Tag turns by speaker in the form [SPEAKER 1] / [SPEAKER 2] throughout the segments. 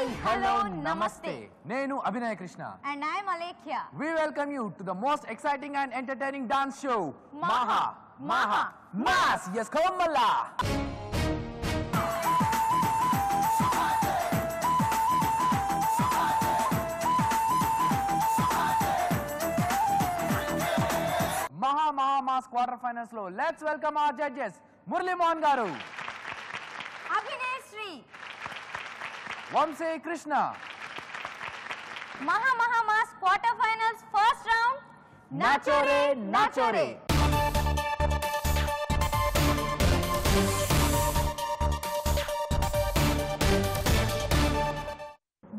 [SPEAKER 1] Hi, hello, namaste.
[SPEAKER 2] Nenu Abhinay Krishna.
[SPEAKER 1] And I am Alekhya.
[SPEAKER 2] We welcome you to the most exciting and entertaining dance show,
[SPEAKER 1] Maha.
[SPEAKER 2] Mas. Yes, come on, Malla. Maha Mas quarterfinals lo. Let's welcome our judges, Murli Mohan Garu,
[SPEAKER 1] Abhinay Sri.
[SPEAKER 2] Vamsi Krishna.
[SPEAKER 1] Maha Mas quarterfinals first round. Nachore.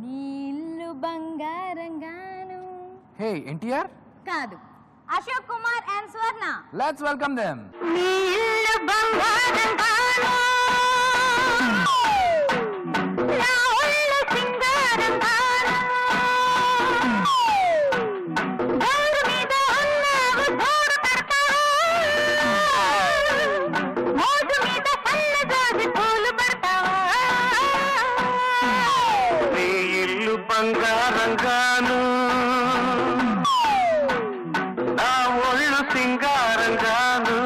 [SPEAKER 1] నీళ్ళు బంగారంగాను.
[SPEAKER 2] Hey, NTR.
[SPEAKER 1] కాదు, Ashok Kumar and Swarna.
[SPEAKER 2] Let's welcome them.
[SPEAKER 1] నీళ్ళు బంగారంగాను. నా ఒళ్ళు సింగారంగాను. గోరు మీద ఉన్నావు గోరు పెడతావా? మోజు మీద సన్నజాజి పూలు పెడతావా?
[SPEAKER 3] నీ ఇల్లు బంగారంగాను, నా ఒళ్ళు సింగారంగాను,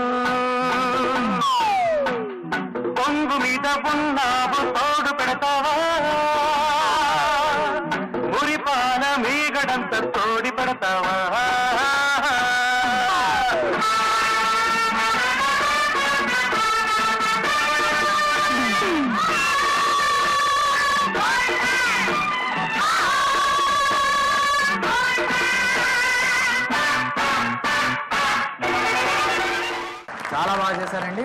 [SPEAKER 3] పొంగు మీద ఉన్నావు తోడు పెడతావా? మురిపాల మీగడంత తోడి పెడతావా?
[SPEAKER 2] చాలా బాగా చేశారండి.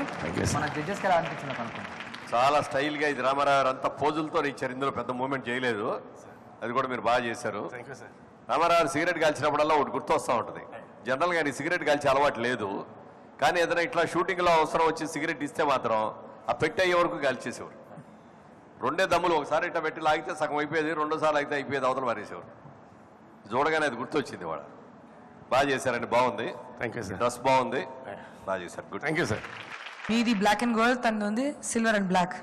[SPEAKER 2] మన జడ్జెస్ కి ఎలా అనిపించింది అనుకుంటున్నాను.
[SPEAKER 4] చాలా స్టైల్గా ఇది రామారావు అంతా పోజులతో ఇచ్చారు. ఇందులో పెద్ద మూమెంట్ చేయలేదు. అది కూడా మీరు బాగా చేశారు. రామారావు సిగరెట్ కాల్చినప్పుడల్లా ఒకటి గుర్తొస్తూ ఉంటుంది. జనరల్గా ఆయన సిగరెట్ కాల్చే అలవాటు లేదు, కానీ ఏదైనా ఇట్లా షూటింగ్లో అవసరం వచ్చి సిగరెట్ ఇస్తే మాత్రం ఆ పెట్టయ్యే వరకు కాల్చేసేవారు. రెండే దమ్ములు, ఒకసారి ఇట్లా పెట్టి లాగితే సగం అయిపోయేది, రెండోసార్లు అయితే అయిపోయేది, అవతల మారేసేవారు. చూడగానే అది గుర్తొచ్చింది. వాడు బాగా చేశారండి, బాగుంది. డ్రెస్ బాగుంది, బాగా చేశారు. గుడ్.
[SPEAKER 3] Thank you sir.
[SPEAKER 5] మీది బ్లాక్ అండ్ గోల్డ్, తనది ఉంది సిల్వర్ అండ్ బ్లాక్.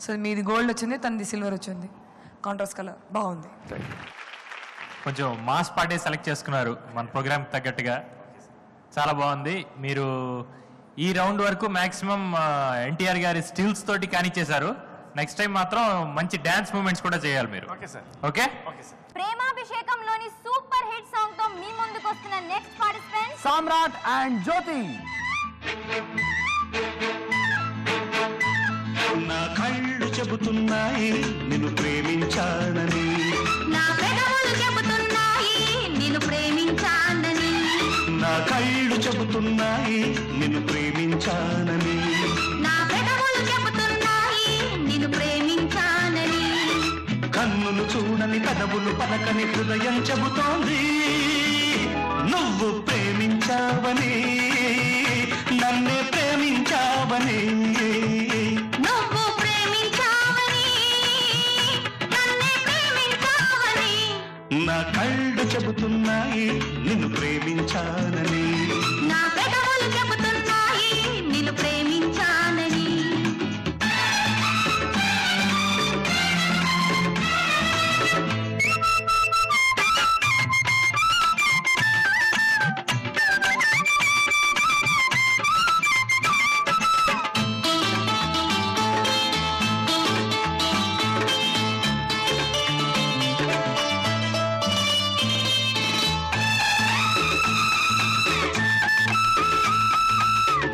[SPEAKER 5] సో మీది గోల్డ్ వచ్చింది, తనది సిల్వర్ వచ్చింది. కాంట్రాస్ట్ కలర్ బాగుంది.
[SPEAKER 6] కొంచెం మాస్ పార్టీ సెలెక్ట్ చేసుకున్నారు మన ప్రోగ్రామ్ తగ్గట్టుగా. చాలా బాగుంది. మీరు ఈ రౌండ్ వరకు మాక్సిమం ఎన్టీఆర్ గారి స్టిల్స్ తోటి కానిచ్చేశారు. నెక్స్ట్ టైం మాత్రం మంచి డాన్స్ మూమెంట్స్ కూడా చేయాలి మీరు. ఓకే.
[SPEAKER 1] ప్రేమాభిషేకంలోని సూపర్ హిట్ సాంగ్ తో మీ ముందుకు వస్తున్న నెక్స్ట్ పార్టిసిపెంట్
[SPEAKER 2] సామ్రాట్ అండ్ జ్యోతి.
[SPEAKER 3] నా కళ్ళు చెబుతున్నాయి నిన్ను ప్రేమించానని,
[SPEAKER 1] నా పెదవులు చెబుతున్నాయి నిన్ను ప్రేమించానని.
[SPEAKER 3] నా కళ్ళు చెబుతున్నాయి నిన్ను ప్రేమించానని,
[SPEAKER 1] నా పెదవులు చెబుతున్నాయి నిన్ను ప్రేమించానని.
[SPEAKER 3] కన్నులు చూడని పెదవులు పలకని హృదయం చెబుతోంది నువ్వు ప్రేమించావని, నన్నే ప్రేమించావని.
[SPEAKER 1] నువ్వు ప్రేమించావని నన్నే ప్రేమించావని.
[SPEAKER 3] నా కళ్ళు చెబుతున్నాయి నిన్ను ప్రేమించానని,
[SPEAKER 1] నా పెదవులు చెబుతున్నాయి నిన్ను ప్రేమించానని.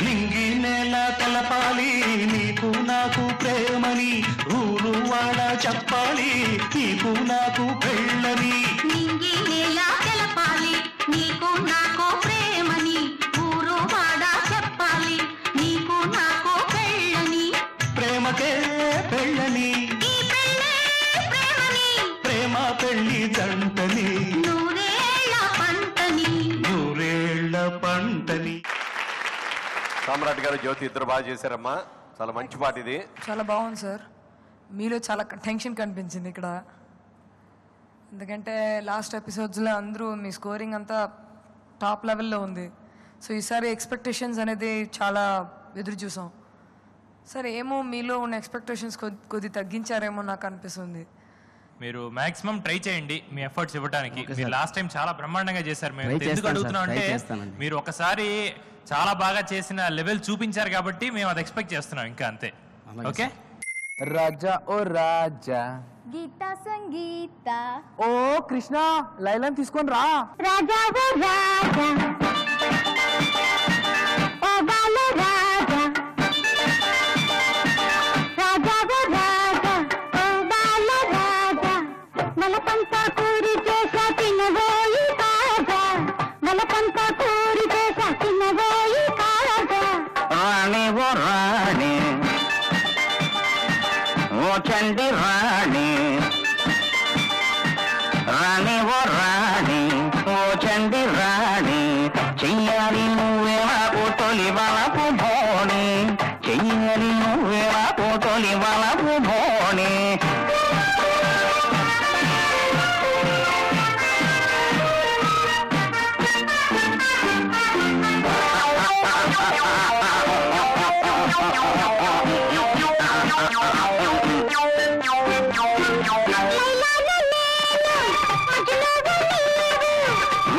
[SPEAKER 3] నింగి నేల తెలపాలి నీకు నాకు ప్రేమని, ఊరు వాడ చెప్పాలి నీకు నాకు పెళ్ళని.
[SPEAKER 1] నింగి నేల తెలపాలి నీకు నాకు ప్రేమని, ఊరు వాడ చెప్పాలి నీకు నాకు పెళ్ళని.
[SPEAKER 3] ప్రేమకే పెళ్ళని,
[SPEAKER 1] ఈ పెళ్ళే ప్రేమని,
[SPEAKER 3] ప్రేమ పెళ్ళి జంటని,
[SPEAKER 1] నూరేళ్ల పంటని.
[SPEAKER 3] నూరేళ్ల పంటని.
[SPEAKER 4] సామ్రాట్ గారు, జ్యోతి ఇద్దరు బాగా చేశారమ్మా. చాలా మంచి పాట ఇది.
[SPEAKER 5] చాలా బాగుంది సార్. మీలో చాలా టెన్షన్ కనిపించింది ఇక్కడ. ఎందుకంటే లాస్ట్ ఎపిసోడ్స్లో అందరూ మీ స్కోరింగ్ అంతా టాప్ లెవెల్లో ఉంది. సో ఈసారి ఎక్స్పెక్టేషన్స్ అనేది చాలా ఎదురు చూసాం. సరే ఏమో మీలో ఉన్న ఎక్స్పెక్టేషన్స్ కొద్ది తగ్గించారేమో నాకు అనిపిస్తుంది.
[SPEAKER 6] మీరు మాక్సిమం ట్రై చేయండి మీ ఎఫర్ట్స్ ఇవ్వడానికి. మీరు లాస్ట్ టైం చాలా బ్రహ్మాండంగా చేశారు. మేము ఎందుకు అడుగుతున్నాం అంటే మీరు ఒకసారి చాలా బాగా చేసిన లెవెల్ చూపించారు కాబట్టి మేము అది ఎక్స్పెక్ట్ చేస్తున్నాం, ఇంకా అంతే. ఓకే
[SPEAKER 2] రాజా ఓ రాజా
[SPEAKER 1] గీత సంగీత
[SPEAKER 2] ఓ కృష్ణ లైలాన్ తీసుకొని రా.
[SPEAKER 1] రాజా ఓ రాజా ఓ బాల రాజా రాజా ఓ రాజా ఓ బాల రాజా నలపంతా కూరి చేసా తినబోయి కాజా నలపంతా కూరి చేసా తినబోయి కాజా
[SPEAKER 7] రాణి ఓ రాణి ఓ చండి రాణి రాణి ఓ రాణి ఓ చండి రాణి చెయ్యాలి నువ్వే నాకు తొలి వలపు భోణి చెయ్యాలి నువ్వే నాకు తొలి వలపు భోణి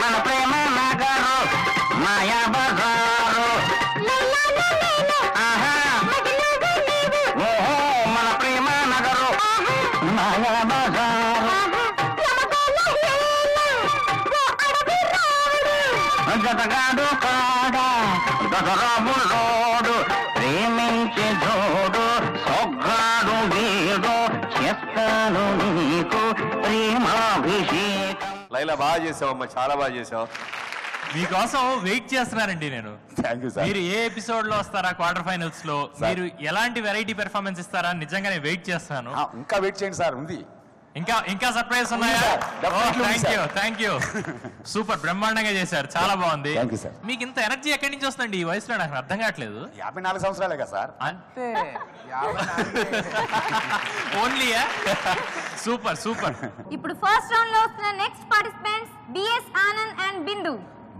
[SPEAKER 7] మన ప్రేమ నగరు మాయా బజారు ఆహా ఓహో మన ప్రేమ నగరు మాయా బజారు జతగాడు కాడా దసరాబు లోడు ప్రేమించే జోడు సొగ్గాడు వీడు చేస్తాను నీకు ప్రేమాభిషేకం.
[SPEAKER 4] లైలా బాగా చేసావమ్మా, చాలా బాగా చేసావు.
[SPEAKER 6] మీకోసం వెయిట్ చేస్తున్నానండి నేను. మీరు ఏ ఎపిసోడ్ లో వస్తారా క్వార్టర్ ఫైనల్స్ లో, మీరు ఎలాంటి వెరైటీ పెర్ఫార్మెన్స్ ఇస్తారా నిజంగా నేను వెయిట్ చేస్తున్నాను.
[SPEAKER 8] ఇంకా వెయిట్ చేయండి సార్, ఉంది
[SPEAKER 6] ఇంకా సర్ప్రైజ్ ఉన్నాయా? థ్యాంక్ యూ సూపర్, బ్రహ్మాండంగా చేశారు, చాలా బాగుంది. మీకు ఇంత ఎనర్జీ ఎక్కడి నుంచి వస్తుందండి ఈ వయసులో? నాకు అర్థం కావట్లేదు.
[SPEAKER 8] 54 సంవత్సరాలే కదా సార్.
[SPEAKER 2] అంతే
[SPEAKER 6] ఓన్లీ సూపర్.
[SPEAKER 1] ఇప్పుడు ఫస్ట్ రౌండ్ లో వస్తున్న next participants B S Anand and Bindu.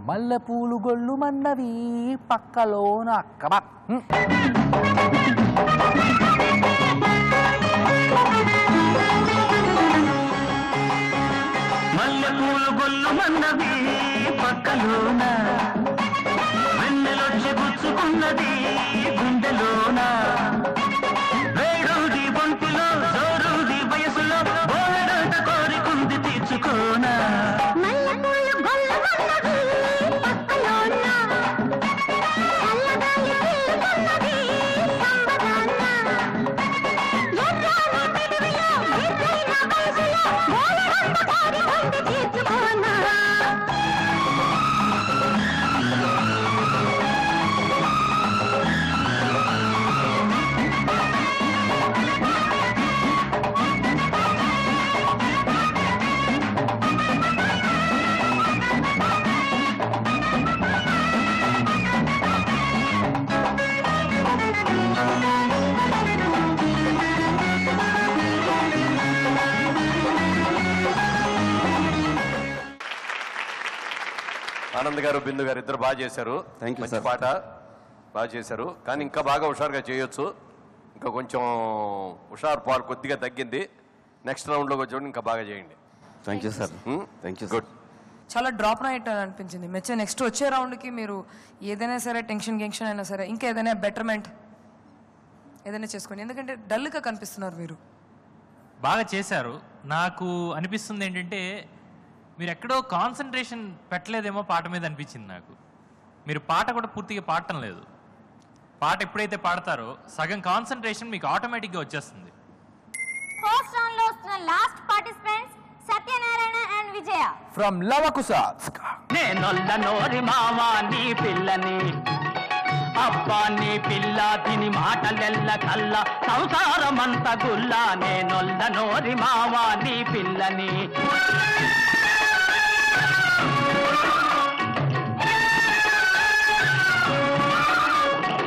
[SPEAKER 2] మల్లె పూలు గొల్లు మన్నవి పక్కలోన అక్కబా.
[SPEAKER 7] మల్లెపూలు గొల్లు మన్నది పక్కలోన వెన్నెలొచ్చి గుచ్చుకున్నది గుండెలోన వేడుది బొంటిలో జోరుది వయసులో బోలెడంత కోరికుంది తీర్చుకోనా
[SPEAKER 4] ఆనంద్ గారు బిందు గారు ఇద్దరు బాగా చేశారు. మంచి పాట బాగా చేశారు, కానీ ఇంకా బాగా హుషారుగా చేయొచ్చు. ఇంకా కొంచెం హుషారు పాలు కొద్దిగా తగ్గింది. నెక్స్ట్ రౌండ్లోకి వచ్చి ఇంకా బాగా చేయండి.
[SPEAKER 8] Thank you sir. Thank you.
[SPEAKER 4] Good.
[SPEAKER 5] చాలా డ్రాప్ నైట్ అని అనిపించింది. మెచ్చే నెక్స్ట్ వచ్చే రౌండ్కి మీరు ఏదైనా సరే టెన్షన్ అయినా సరే ఇంకా ఏదైనా బెటర్మెంట్ ఏదైనా చేసుకోండి, ఎందుకంటే డల్గా కనిపిస్తున్నారు మీరు.
[SPEAKER 6] బాగా చేశారు. నాకు అనిపిస్తుంది ఏంటంటే మీరు ఎక్కడో కాన్సన్ట్రేషన్ పెట్టలేదేమో పాట మీద అనిపించింది నాకు. మీరు పాట కూడా పూర్తిగా పాడటం లేదు. పాట ఎప్పుడైతే పాడతారో సగం కాన్సన్ట్రేషన్ మీకు ఆటోమేటిక్గా వచ్చేస్తుంది.
[SPEAKER 1] ఫస్ట్ రౌండ్ లో వస్తున్న last participants Satyanarayana and Vijaya
[SPEAKER 2] from Lavakusa.
[SPEAKER 7] నేనొల్ల నోరి మావా నీ పిల్లని అబ్బా నీ పిల్ల తిని మాటలెల్ల కల్ల సంసారమంత గుల్ల నేనొల్ల నోరి మావా నీ పిల్లని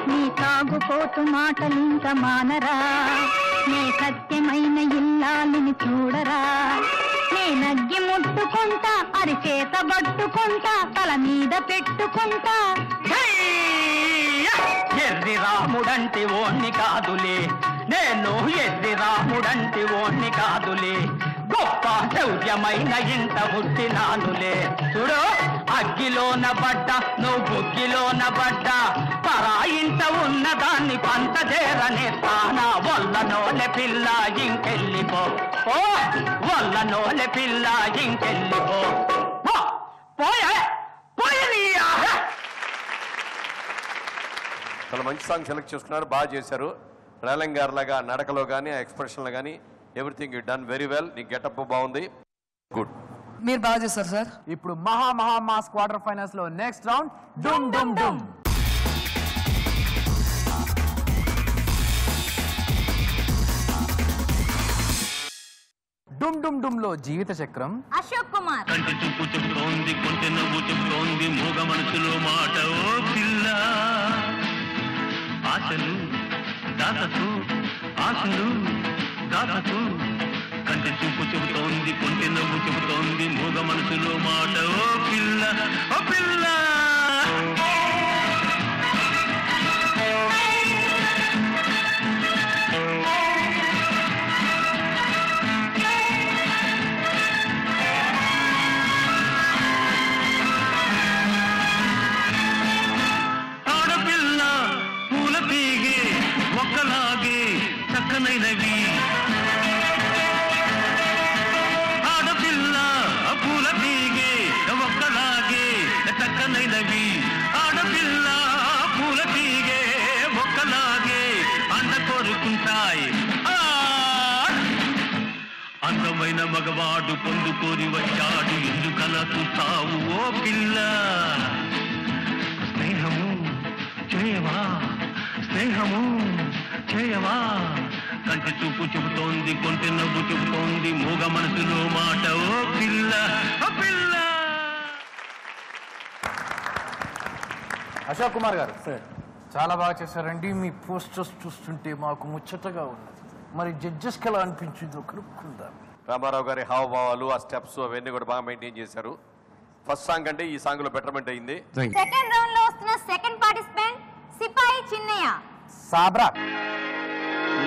[SPEAKER 1] నీ తాగుపోతు మాటలింక మానరా, నీ సత్యమైన ఇల్లాలిని చూడరా, నీ నగ్గి ముట్టుకుంటా అరిచేత పట్టుకుంటా తల మీద పెట్టుకుంటా.
[SPEAKER 7] ఎర్రి రాముడంటి ఓణ్ణి కాదులే నేను, ఎర్రి రాముడంటి ఓణ్ణి కాదులే, గొప్ప భాగ్యమైన ఇంట పుట్టినానులే చూడు అగ్గిలోన పడ్డ నువ్వు బుగ్గిలోన పడ్డ పరా ఇంట ఉన్నదాన్ని పంచజేరనే తానా వల్లనోలే పిల్ల ఇంకెళ్ళిపో ఓ వల్లనోలే పిల్ల ఇంకెళ్ళిపో పోయే
[SPEAKER 4] చాలా మంచి సాంగ్ సెలెక్ట్ చేసుకున్నారు, బాగా చేశారు. రేలంగ్ గారు లాగా నడకలో కానీ ఎక్స్ప్రెషన్లో కానీ everything you done very well. నీ గెటప్ బాగుంది, గుడ్.
[SPEAKER 5] మీరు బాగా చేస్తారు సార్.
[SPEAKER 2] ఇప్పుడు మహా మాస్ క్వార్టర్ ఫైనల్స్ లో నెక్స్ట్ రౌండ్ డుమ్ డుమ్ డుమ్. డుమ్ డుమ్ డుమ్ లో జీవిత చక్రం
[SPEAKER 1] అశోక్ కుమార్.
[SPEAKER 3] కంటి చూపు చెబుతోంది, కొంచె నవ్వు చెబుతోంది, మూగ మనసులో మాట ఓ పిల్ల. ఆశలు దాతకు, ఆశలు దాతకు. కంటి చూపు చెబుతోంది, కొంచె నవ్వు చెబుతోంది, మూగ మనసులో మాట ఓ పిల్ల, ఓ పిల్ల. చక్కనైనవి ఆడపిల్ల పూల తీగే ఒక్కలాగే చక్కనైనవి ఆడపిల్ల పూల తీగే ఒక్కలాగే అండ కోరుకుంటాయి. అందమైన మగవాడు పొందుకోరి వచ్చాడు ఎందుకలా చూస్తావు ఓ పిల్ల. స్నేహము చేయవా, స్నేహము చేయవా. కంటి చూపు చెబుతోంది, కొంచె నవ్వు చెబుతోంది, మూగ మనసులో మాట ఓ పిల్ల, ఓ పిల్ల.
[SPEAKER 2] అశోక్ కుమార్ గారు చాలా బాగా చేశారండి. మీ పోస్టర్స్ చూస్తుంటే మాకు ముచ్చటగా ఉన్నది. మరి జడ్జెస్కి ఎలా అనిపించిందో కనుక్కుందాం.
[SPEAKER 4] రామారావు గారి హావభావాలు, ఆ స్టెప్స్ అవన్నీ కూడా బాగా మెయింటైన్ చేశారు. ఫస్ట్ సాంగ్ అంటే ఈ సాంగ్ లో బెటర్మెంట్ అయింది.
[SPEAKER 1] సెకండ్ రౌండ్ లో వస్తున్న సెకండ్ పార్టిసిపెంట్ సిపాయి చిన్నయ్య.
[SPEAKER 2] సాబ్రా.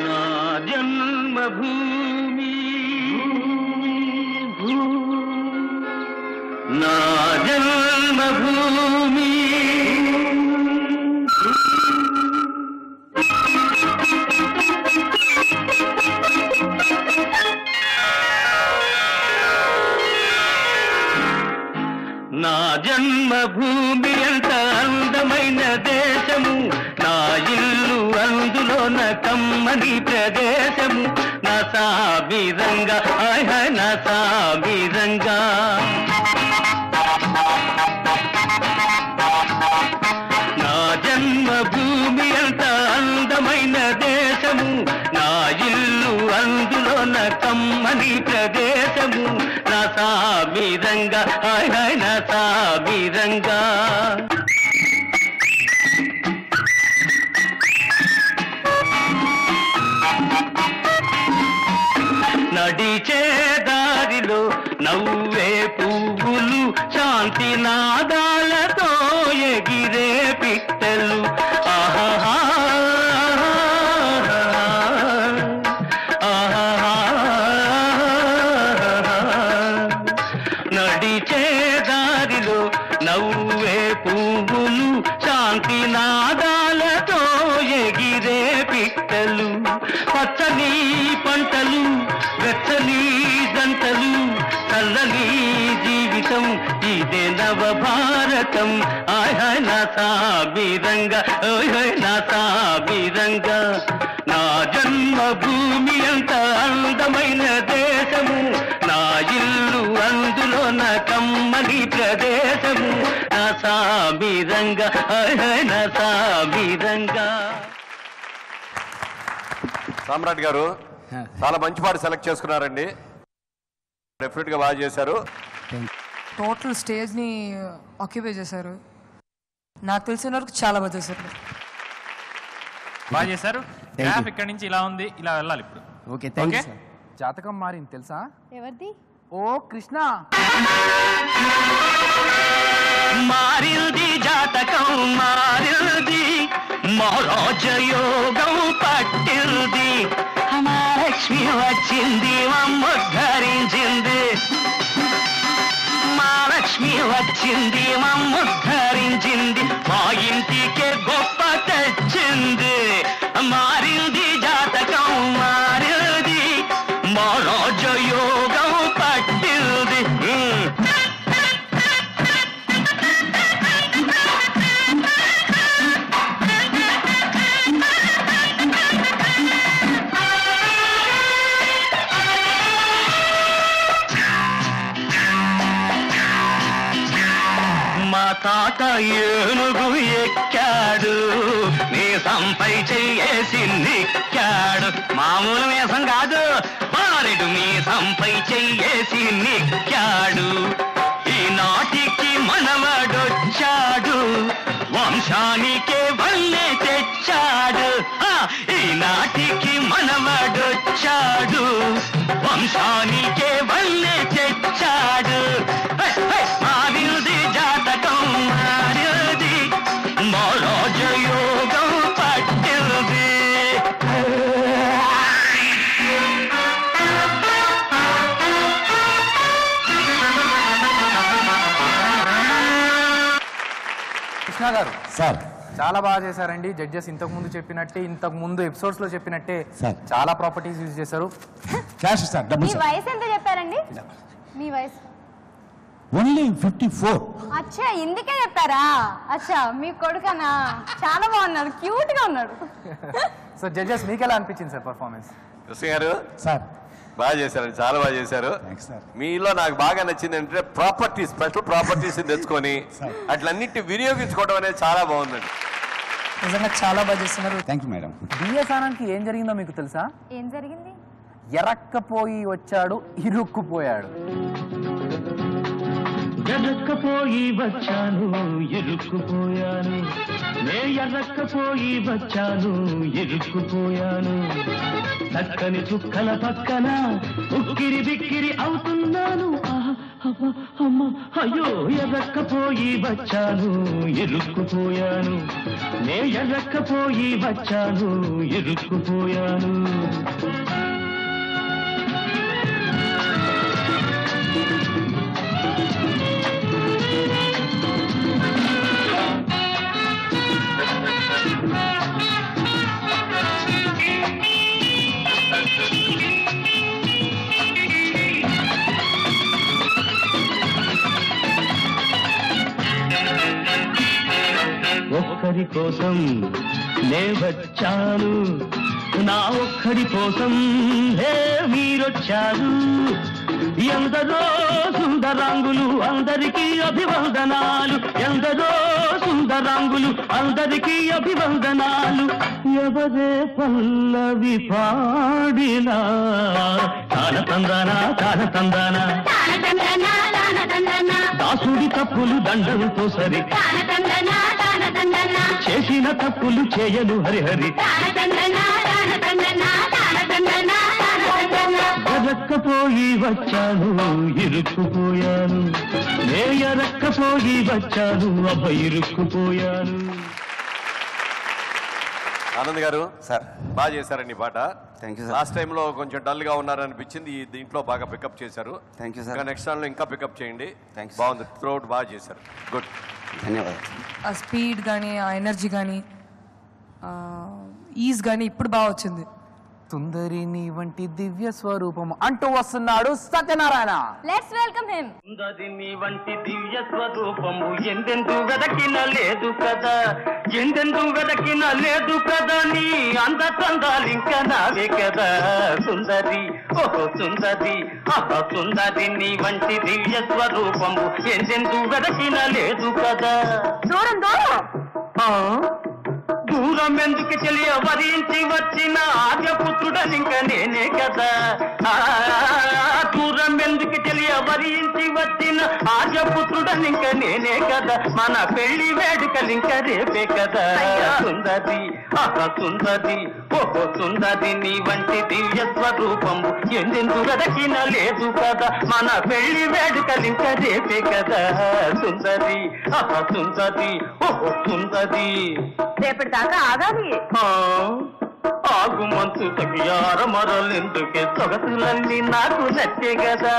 [SPEAKER 3] నా జన్మభూమి, నా జన్మభూమి, నా జన్మభూమి అంత అందమైన దేశము, నా ఇల్లు అందులోన కమ్మని ప్రదేశము, నా సాబిరంగా నా సాబిరంగా. నా జన్మభూమి అంత అందమైన దేశము, నా ఇల్లు అందులోన కమ్మని ప్రదేశము, నా సాబిరంగా నా సాబిరంగా. నడిచే దారిలో నవ్వే పువ్వులు, శాంతి నాదాలతో ఎగిరే పిట్టలు. ఆహా నడిచే దారిలో నవ్వే పువ్వులు, శాంతి నాదాలతో ఎగిరే పిట్టలు. పచ్చని పంటలు, వెచ్చని జంటలు, చల్లని జీవితం ఇదే నవ భారతం. ఆయ్ నా సాబిరంగా, నా సాబిరంగా. నా జన్మభూమి అంత అందమైన దేశము, నా ఇల్లు అందులోన కమ్మని ప్రదేశము, నా సాబిరంగా నా సాబిరంగా.
[SPEAKER 4] సామ్రాట్ గారు చాలా మంచి పాట సెలెక్ట్ చేసుకున్నారండి. డెఫినెట్ గా బాగా చేశారు.
[SPEAKER 5] టోటల్ స్టేజ్ ని ఆక్యుపై చేశారు. నాకు తెలిసిన వరకు చాలా బాగా చేశారు.
[SPEAKER 6] బాగా చేశారు. గ్రాఫ్ ఇక్కడ నుంచి ఇలా ఉంది, ఇలా వెళ్ళాలి ఇప్పుడు.
[SPEAKER 8] Okay, thank you.
[SPEAKER 2] జాతకం మారింది తెలుసా?
[SPEAKER 1] ఎవరిది?
[SPEAKER 2] ఓ కృష్ణ.
[SPEAKER 7] మారింది జాతకం మారింది, మహారాజయోగం పట్టింది మహాలక్ష్మి వచ్చింది మమ్ముద్ధరించింది మహాలక్ష్మి వచ్చింది మమ్ముద్ధరించింది మా ఇంటికే గొప్ప తెచ్చింది మారింది జాతకం మారింది మహారాజయోగం పట్టింది మా తాత ఏనుగు ఎక్కాడు మీసంపై చెయ్యేసి నిక్కాడు మామూలు మీసం కాదు బారెడు మీసంపై చెయ్యేసి నిక్కాడు ఈనాటికి మనవడొచ్చాడు వంశానికే వల్లే తెచ్చాడు ఈనాటికి మనవడొచ్చాడు వంశానికే వల్లే తెచ్చాడు మారింది జాతకం మారింది మహారాజయోగం పట్టింది
[SPEAKER 2] కృష్ణ గారు
[SPEAKER 8] సార్
[SPEAKER 2] చాలా బాగా చేశారండి. జడ్జెస్ ఇంతకు ముందు ఎపిసోడ్స్ లో చెప్పినట్టే
[SPEAKER 8] సార్.
[SPEAKER 2] చాలా ప్రాపర్టీస్ యూజ్ చేశారు.
[SPEAKER 8] క్యాష్ సార్
[SPEAKER 1] మీ
[SPEAKER 8] డబ్బులు సార్
[SPEAKER 1] వయసు ఎంత చెప్పారండి? మీ వయసు
[SPEAKER 8] ఓన్లీ 54.
[SPEAKER 1] అచ్చా ఇందుకే చెప్పారా? అచ్చా మీ కొడుకనా? చాలా బాగున్నాడు, క్యూట్ గా ఉన్నాడు.
[SPEAKER 2] సో జడ్జెస్ మీకు ఎలా అనిపించింది సార్ పర్ఫార్మెన్స్?
[SPEAKER 4] కృష్ణ గారు
[SPEAKER 8] సార్
[SPEAKER 4] బాగా చేశారండి, చాలా బాగా చేశారు.
[SPEAKER 8] Thanks sir.
[SPEAKER 4] మీలో నాకు బాగా నచ్చింది అంటే ప్రాపర్టీస్, స్పెషల్ ప్రాపర్టీస్ తెచ్చుకొని అట్లన్నింటి వినియోగించుకోవడం అనేది చాలా బాగుందండి.
[SPEAKER 5] నిజంగా చాలా బాగా చేస్తున్నారు.
[SPEAKER 8] Thank you madam.
[SPEAKER 2] బిఎస్ఆర్కి ఏం జరిగిందో మీకు తెలుసా?
[SPEAKER 1] ఏం జరిగింది?
[SPEAKER 2] ఎరక్కపోయి వచ్చాడు, ఇరుక్కుపోయాడు.
[SPEAKER 3] ఎర్రక్కపోయి వచ్చాను ఇరుక్కుపోయాను నే ఎర్రక్కపోయి వచ్చాను ఇరుక్కుపోయాను చక్కని చుక్కల పక్కన ఉక్కిరి బిక్కిరి అవుతున్నాను అమ్మ అయ్యో ఎర్రక్కపోయి వచ్చాను ఇరుక్కుపోయాను నే ఎర్రక్కపోయి వచ్చాను ఇరుక్కుపోయాను ఒక్కడి కోసం నే వచ్చాను నా ఒక్కడి కోసం హే మీరొచ్చారు ఎందరో సుందరాంగులు అందరికీ అభివందనాలు ఎందరో సుందరాంగులు అందరికీ అభివందనాలు ఎవరే పల్లవి పాడినా తానతందానా తానతందానా దాసుడి తప్పులు దండంతో సరి చేసిన తప్పులు చేయను హరిహరి ఎరక్కపోయి వచ్చాను ఇరుక్కుపోయాను నే ఎరక్కపోయి వచ్చాను అబ్బ ఇరుక్కుపోయాను.
[SPEAKER 4] ఆనంద్ గారు
[SPEAKER 8] సార్
[SPEAKER 4] బాగా చేశారండి ఈ పాట.
[SPEAKER 8] Thank you sir.
[SPEAKER 4] లాస్ట్ టైంలో కొంచెం డల్ గా ఉన్నారనిపించింది, దీంట్లో బాగా పికప్ చేశారు.
[SPEAKER 8] Thank you sir.
[SPEAKER 4] ఇంకా నెక్స్ట్ టైంలో ఇంకా పికప్ చేయండి.
[SPEAKER 8] థ్యాంక్స్.
[SPEAKER 4] బాగుంది, త్రోట్ బాగా చేశారు. గుడ్,
[SPEAKER 8] ధన్యవాదాలు.
[SPEAKER 5] ఆ స్పీడ్ కానీ ఆ ఎనర్జీ కానీ ఈజ్ కానీ ఇప్పుడు బాగా వచ్చింది.
[SPEAKER 2] సుందరిని వంటి దివ్య స్వరూపం అంటూ వస్తున్నాడు సత్యనారాయణ.
[SPEAKER 1] Let's welcome him.
[SPEAKER 7] సుందరిని వంటి దివ్య స్వరూపము ఎందెందు వెదకిన లేదు కదా ఎందెందు వెదకిన లేదు కదా నీ అందతందాలింక నావే కదా సుందరి ఓహో సుందరి ఆహా సుందరిని వంటి దివ్య స్వరూపము ఎందెందు వెదకిన లేదు కదా
[SPEAKER 1] దూరం దూరం
[SPEAKER 7] దూరం ఎందుకు తెలియ వరించి వచ్చిన ఆర్యపుత్రుడనింక నేనే కదా దూరం ఎందుకు తెలియ వరించి వచ్చిన ఆర్యపుత్రుడు చూడనింక నేనే కదా మన పెళ్లి వేడుకలింక రేపే కదా సుందరి సుందరి ఓహో సుందరి నీ వంటి దివ్య స్వరూపము ఎందెందు వెదకిన లేదు కదా మన పెళ్లి వేడుకలింక రేపే కదా సుందరి సుందరి ఓహో సుందరి
[SPEAKER 1] రేపటి దాకా ఆగాలి.
[SPEAKER 7] ఆగు మంచు తగియార మరలెందుకే సొగసులన్నీ నాకు నచ్చే కదా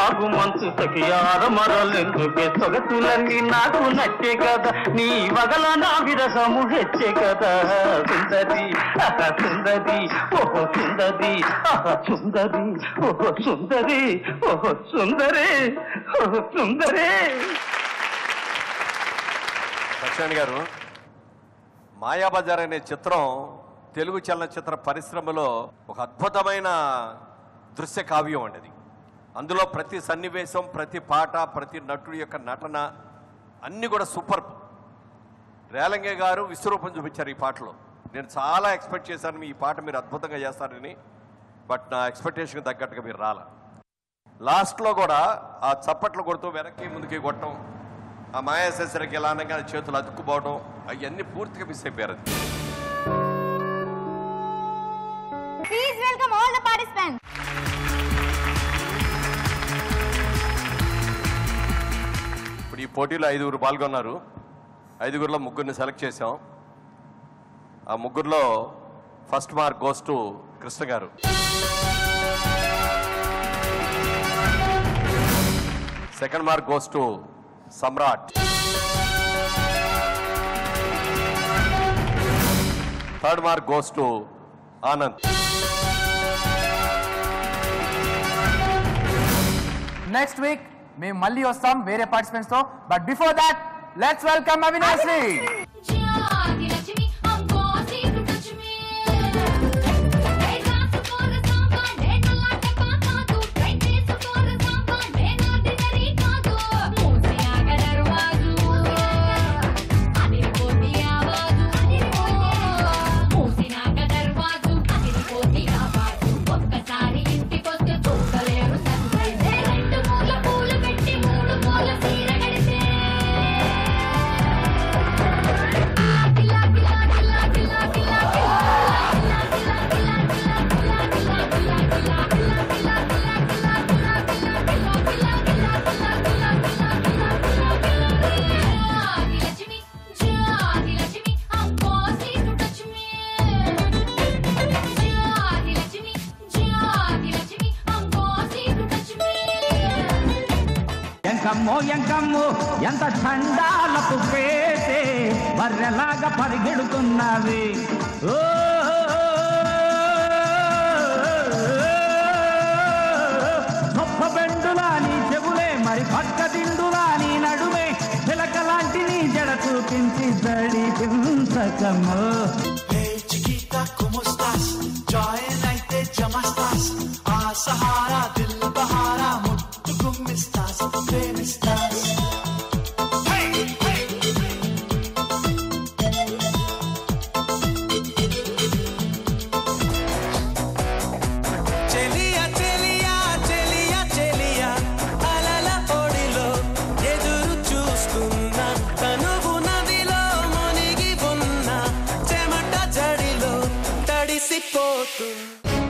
[SPEAKER 7] ఆగు మంచు తగియార మరలెందుకే సొగసులన్నీ నాకు నచ్చే కదా నీ వగల నా విరసము హెచ్చే కదా సుందరి సుందరి ఓహో సుందరి సుందరి ఓహో సుందరి ఓహో సుందరి ఓహో సుందరి.
[SPEAKER 4] సత్యనారాయణ గారు, మాయాబజార్ అనే చిత్రం తెలుగు చలనచిత్ర పరిశ్రమలో ఒక అద్భుతమైన దృశ్య కావ్యం అండి. అందులో ప్రతి సన్నివేశం, ప్రతి పాట, ప్రతి నటుడి యొక్క నటన అన్నీ కూడా సూపర్. రేలంగే గారు విశ్వరూపం చూపించారు ఈ పాటలో. నేను చాలా ఎక్స్పెక్ట్ చేశాను ఈ పాట మీరు అద్భుతంగా చేస్తారని. బట్ నా ఎక్స్పెక్టేషన్కి తగ్గట్టుగా మీరు రాలా. లాస్ట్లో కూడా ఆ చప్పట్లు కొడుతూ వెనక్కి ముందుకి కొట్టడం, ఆ మాయాశేషరికి ఎలా అనగానే చేతులు అతుక్కుపోవడం, అవన్నీ పూర్తిగా మిస్ అయిపోయారు.
[SPEAKER 1] Please welcome all the participants.
[SPEAKER 4] ఇప్పుడు ఈ పోటీలో 5గురు పాల్గొన్నారు. 5గురిలో 3గురిని సెలెక్ట్ చేశాం. ఆ 3గురిలో first mark goes to Krishna garu, second mark goes to Samrat, third mark goes to Anand.
[SPEAKER 9] Next week మేము మళ్ళీ వస్తాం వేరే పార్టిసిపెంట్స్ తో. But before that let's welcome Avinashri.
[SPEAKER 10] ఎంకమ్మో ఎంకమ్మో ఎంత చండాలపు పేటే బర్రెలాగా పరిగెడుతున్నవి. ఓ గొప్ప బెండులా నీ చెవులే మరి పక్క దిండులా నీ నడుమే చిలకలాంటి నీ జడ చూపించి దడి పించకమ్మో. Hey chiquita, ¿cómo estás? Join అయితే జమస్తాస్ ఆ సహారా